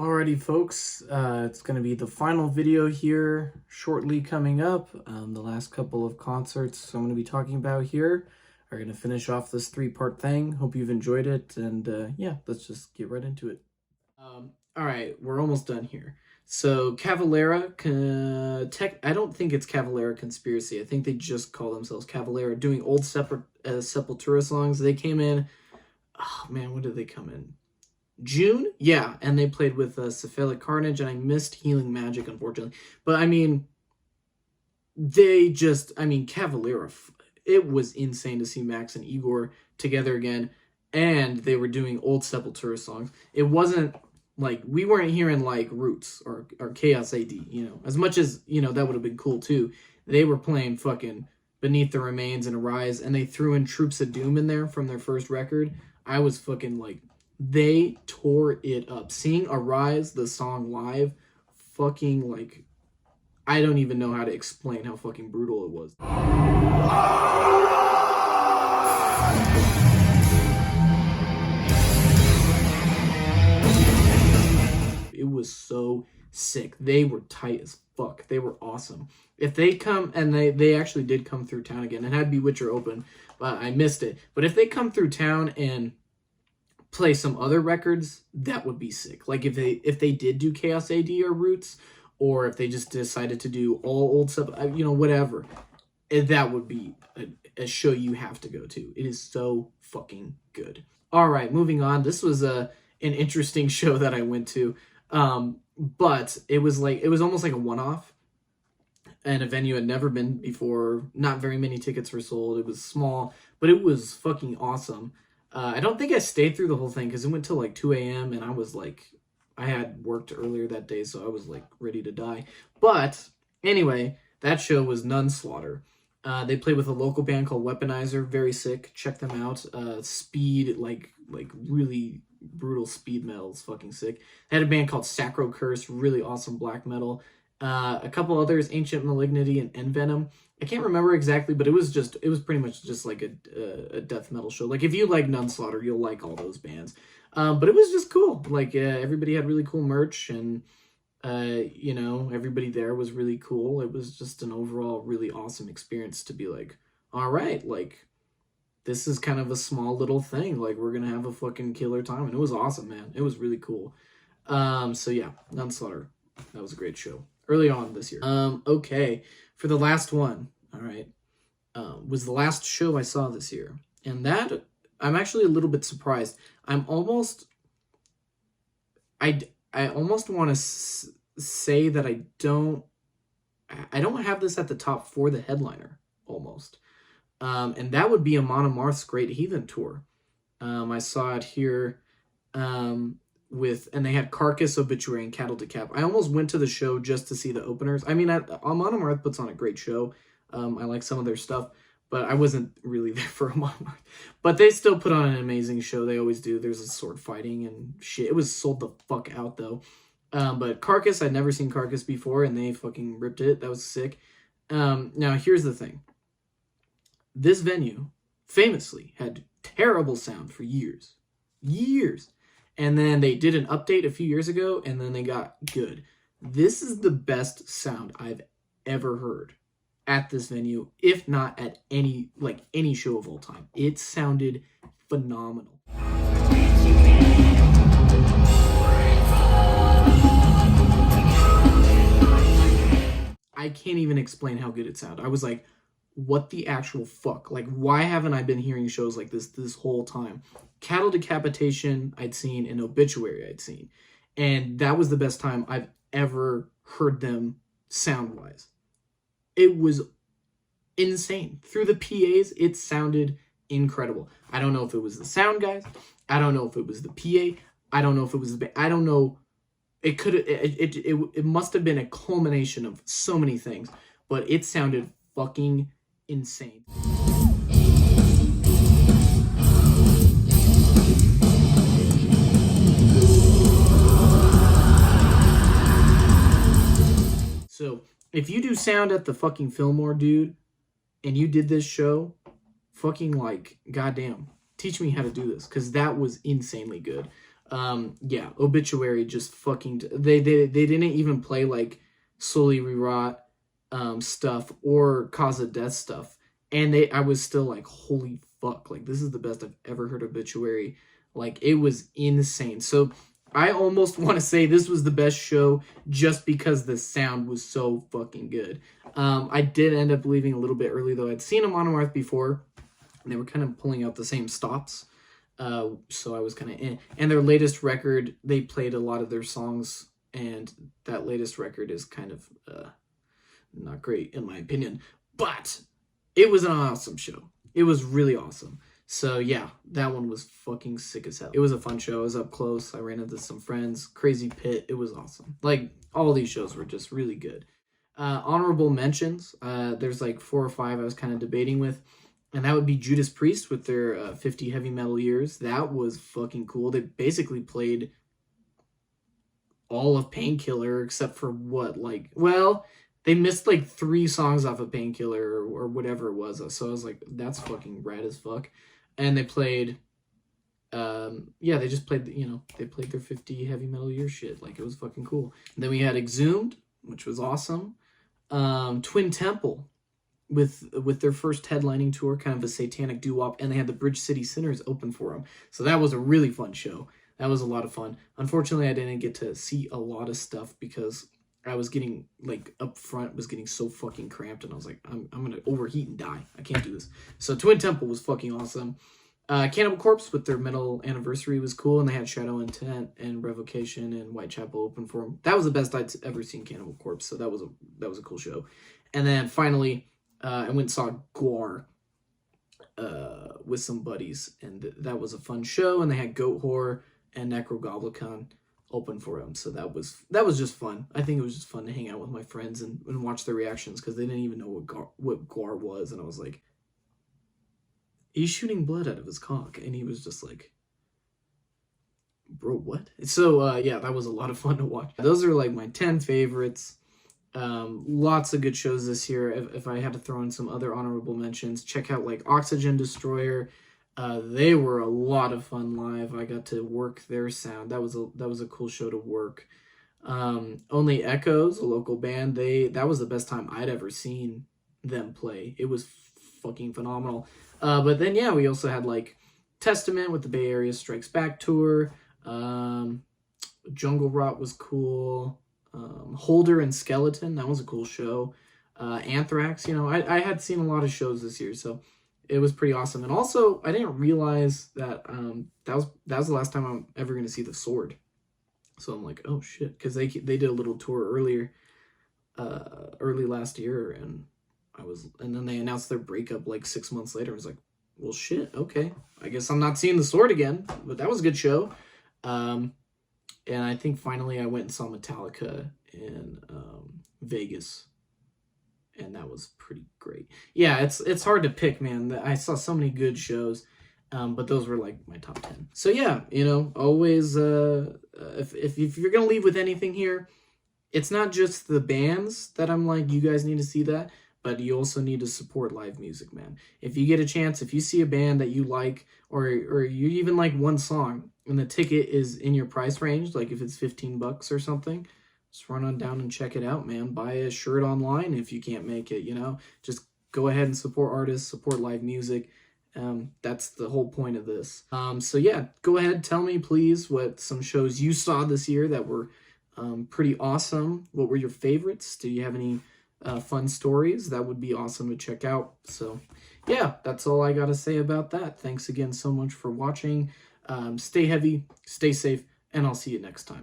Alrighty, folks, it's going to be the final video here shortly coming up. The last couple of concerts I'm going to be talking about here are going to finish off this three-part thing. Hope you've enjoyed it, and yeah, let's just get right into it. Alright, we're almost done here. So, Cavalera, I don't think it's Cavalera Conspiracy. I think they just call themselves Cavalera, doing old Sepultura songs. They came in, oh man, when did they come in? June? Yeah, and they played with Cephalic Carnage, and I missed Healing Magic, unfortunately. But, I mean, Cavalera, it was insane to see Max and Igor together again, and they were doing old Sepultura songs. It wasn't, like, we weren't hearing, like, Roots or Chaos AD, you know. As much as, you know, that would have been cool, too. They were playing fucking Beneath the Remains and Arise, and they threw in Troops of Doom in there from their first record. I was fucking, like... They tore it up. Seeing Arise, the song live, fucking, like, I don't even know how to explain how fucking brutal it was. It was so sick. They were tight as fuck. They were awesome. If they come, and they actually did come through town again, and had Bewitcher open, but I missed it. But if they come through town and play some other records, that would be sick. Like if they did do Chaos AD or Roots, or if they just decided to do all old stuff, you know, whatever, that would be a show you have to go to. It is so fucking good. All right, moving on. This was an interesting show that I went to, but it was almost like a one-off, and a venue had never been before. Not very many tickets were sold. It was small, but it was fucking awesome. I don't think I stayed through the whole thing because it went till like 2 a.m. and I was like, I had worked earlier that day, so I was like ready to die. But anyway, that show was Nunslaughter. They played with a local band called Weaponizer, very sick. Check them out. Speed, like really brutal speed metal is fucking sick. They had a band called Sacro Curse, really awesome black metal. A couple others, Ancient Malignity and Envenom. I can't remember exactly, but it was pretty much just like a death metal show. Like if you like Nunslaughter, you'll like all those bands. But it was just cool. Like everybody had really cool merch, and you know, everybody there was really cool. It was just an overall really awesome experience to be like, all right, like this is kind of a small little thing. Like we're gonna have a fucking killer time, and it was awesome, man. It was really cool. So yeah, Nunslaughter. That was a great show early on this year. Okay. For the last one, all right, was the last show I saw this year. And that, I'm actually a little bit surprised. I almost want to say that I don't have this at the top for the headliner, almost. And that would be Amon Amarth's Great Heathen Tour. I saw it here, and they had Carcass, Obituary, and Cattle Decap. I almost went to the show just to see the openers. I mean, Amon Amarth puts on a great show. I like some of their stuff, but I wasn't really there for Amon Amarth. But they still put on an amazing show. They always do. There's a sword fighting and shit. It was sold the fuck out, though. But Carcass, I'd never seen Carcass before, and they fucking ripped it. That was sick. Now, here's the thing. This venue famously had terrible sound for years. Years. And then they did an update a few years ago, and then they got good. This is the best sound I've ever heard at this venue, if not at any show of all time. It sounded phenomenal. I can't even explain how good it sounded. I was like, what the actual fuck? Like, why haven't I been hearing shows like this whole time? Cattle Decapitation I'd seen, and Obituary I'd seen. And that was the best time I've ever heard them sound-wise. It was insane. Through the PAs, it sounded incredible. I don't know if it was the sound guys. I don't know if it was the PA. I don't know if it was I don't know. It must have been a culmination of so many things. But it sounded fucking insane. So, if you do sound at the fucking Fillmore, dude, and you did this show, fucking, like, goddamn, teach me how to do this, because that was insanely good. Yeah, Obituary just fucking, they didn't even play like Slowly Rewrought stuff or Cause of Death stuff, and I was still like, holy fuck, like this is the best I've ever heard Obituary. Like it was insane. So I almost want to say this was the best show just because the sound was so fucking good. I did end up leaving a little bit early though. I'd seen them on Earth before, and they were kind of pulling out the same stops. So I was kind of in. And their latest record, they played a lot of their songs, and that latest record is kind of not great in my opinion. But it was an awesome show. It was really awesome. So yeah, that one was fucking sick as hell. It was a fun show. I was up close. I ran into some friends. Crazy Pit. It was awesome. Like all these shows were just really good. Honorable mentions. There's like 4 or 5 I was kind of debating with. And that would be Judas Priest with their 50 heavy metal years. That was fucking cool. They basically played all of Painkiller except for what, like, well, they missed like 3 songs off of Painkiller or whatever it was. So I was like, that's fucking rad as fuck. And they played, yeah, they just played, they played their 50 heavy metal year shit. Like, it was fucking cool. And then we had Exhumed, which was awesome. Twin Temple with their first headlining tour, kind of a satanic doo-wop, and they had the Bridge City Sinners open for them. So that was a really fun show. That was a lot of fun. Unfortunately, I didn't get to see a lot of stuff because I was getting, like, up front, was getting so fucking cramped, and I was like, I'm going to overheat and die. I can't do this. So Twin Temple was fucking awesome. Cannibal Corpse with their metal anniversary was cool, and they had Shadow Intent and Revocation and Whitechapel open for them. That was the best I'd ever seen Cannibal Corpse, so that was a cool show. And then finally, I went and saw Gwar with some buddies, and that was a fun show. And they had Goatwhore and Necrogoblicon open for them, so that was just fun. I think it was just fun to hang out with my friends and watch their reactions because they didn't even know what Gwar was, and I was like, he's shooting blood out of his cock, and he was just like, bro, what? So yeah, that was a lot of fun to watch. Those are like my 10 favorites. Lots of good shows this year. If I had to throw in some other honorable mentions, check out like Oxygen Destroyer. They were a lot of fun live. I got to work their sound. That was a cool show to work. Only Echoes, a local band, that was the best time I'd ever seen them play. It was fucking phenomenal. But then yeah, we also had like Testament with the Bay Area Strikes Back tour. Jungle Rot was cool. Holder and Skeleton, that was a cool show. Anthrax, I had seen a lot of shows this year, so it was pretty awesome. And also, I didn't realize that that was the last time I'm ever going to see The Sword. So I'm like, oh shit, because they did a little tour early last year, and then they announced their breakup like 6 months later. I was like, well shit, okay, I guess I'm not seeing The Sword again, but that was a good show. And I think finally I went and saw Metallica in Vegas, and that was pretty great. Yeah, it's hard to pick, man. I saw so many good shows, but those were like my top 10. So yeah, always if you're gonna leave with anything here, it's not just the bands that I'm like, you guys need to see that, but you also need to support live music, man. If you get a chance, if you see a band that you like, or you even like one song, and the ticket is in your price range, like if it's $15 or something, just run on down and check it out, man. Buy a shirt online if you can't make it, just go ahead and support artists, support live music. That's the whole point of this. So yeah, go ahead, tell me please what some shows you saw this year that were pretty awesome. What were your favorites? Do you have any fun stories? That would be awesome to check out. So yeah, that's all I gotta say about that. Thanks again so much for watching. Stay heavy, stay safe, and I'll see you next time.